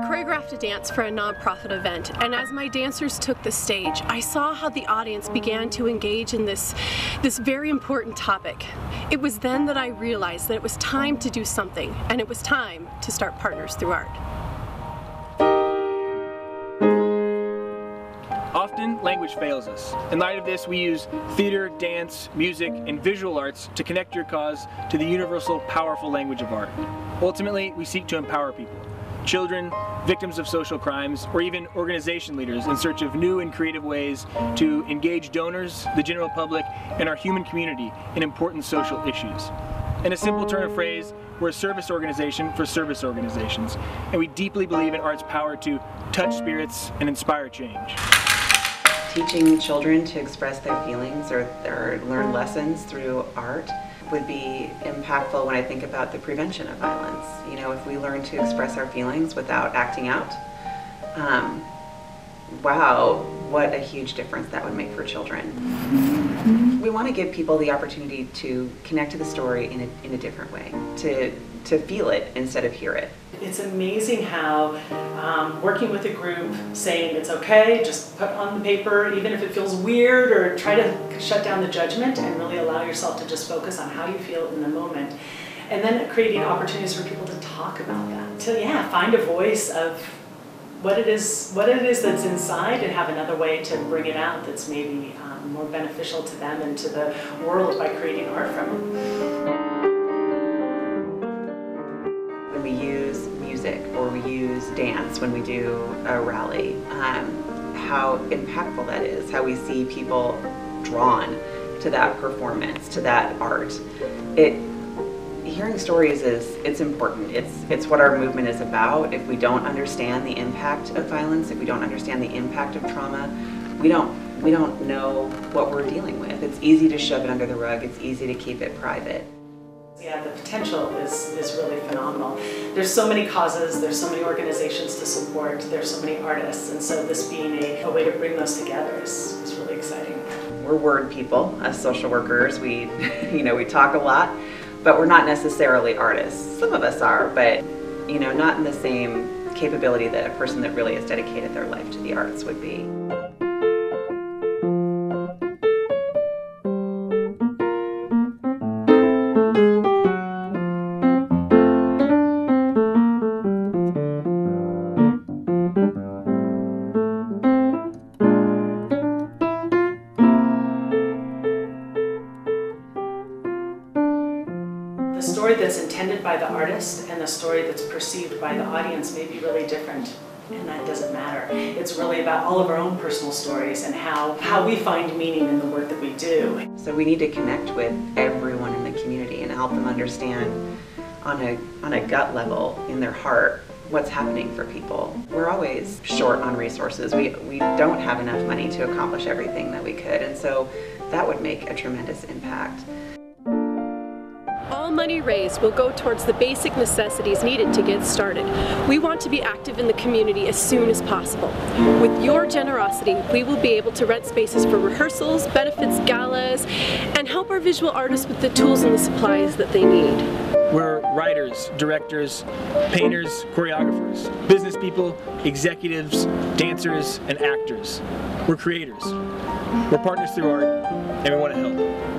choreographed a dance for a nonprofit event, and as my dancers took the stage, I saw how the audience began to engage in this very important topic. It was then that I realized that it was time to do something, and it was time to start Partners Through Art. Often, language fails us. In light of this, we use theater, dance, music, and visual arts to connect your cause to the universal, powerful language of art. Ultimately, we seek to empower people. Children, victims of social crimes, or even organization leaders in search of new and creative ways to engage donors, the general public, and our human community in important social issues. In a simple turn of phrase, we're a service organization for service organizations, and we deeply believe in art's power to touch spirits and inspire change. Teaching children to express their feelings or learn lessons through art would be impactful when I think about the prevention of violence. You know, if we learn to express our feelings without acting out, wow, what a huge difference that would make for children. We want to give people the opportunity to connect to the story in a different way, to feel it instead of hear it. It's amazing how working with a group, saying it's okay, just put on the paper, even if it feels weird, or try to shut down the judgment and really allow yourself to just focus on how you feel in the moment. And then creating opportunities for people to talk about that. To find a voice of what it is that's inside and have another way to bring it out that's maybe more beneficial to them and to the world by creating art from it. When we use music or we use dance when we do a rally, how impactful that is, how we see people drawn to that performance, to that art. Hearing stories it's important. It's what our movement is about. If we don't understand the impact of violence, if we don't understand the impact of trauma, we don't know what we're dealing with. It's easy to shove it under the rug. It's easy to keep it private. Yeah, the potential is really phenomenal. There's so many causes, there's so many organizations to support, there's so many artists, and so this being a way to bring those together is really exciting. We're word people as social workers. We talk a lot, but we're not necessarily artists. Some of us are, but not in the same capability that a person that really has dedicated their life to the arts would be. The story that's intended by the artist and the story that's perceived by the audience may be really different, and that doesn't matter. It's really about all of our own personal stories and how we find meaning in the work that we do. So we need to connect with everyone in the community and help them understand on a gut level in their heart what's happening for people. We're always short on resources. We don't have enough money to accomplish everything that we could, and so that would make a tremendous impact. All money raised will go towards the basic necessities needed to get started. We want to be active in the community as soon as possible. With your generosity, we will be able to rent spaces for rehearsals, benefits, galas, and help our visual artists with the tools and the supplies that they need. We're writers, directors, painters, choreographers, business people, executives, dancers, and actors. We're creators. We're partners through art, and we want to help.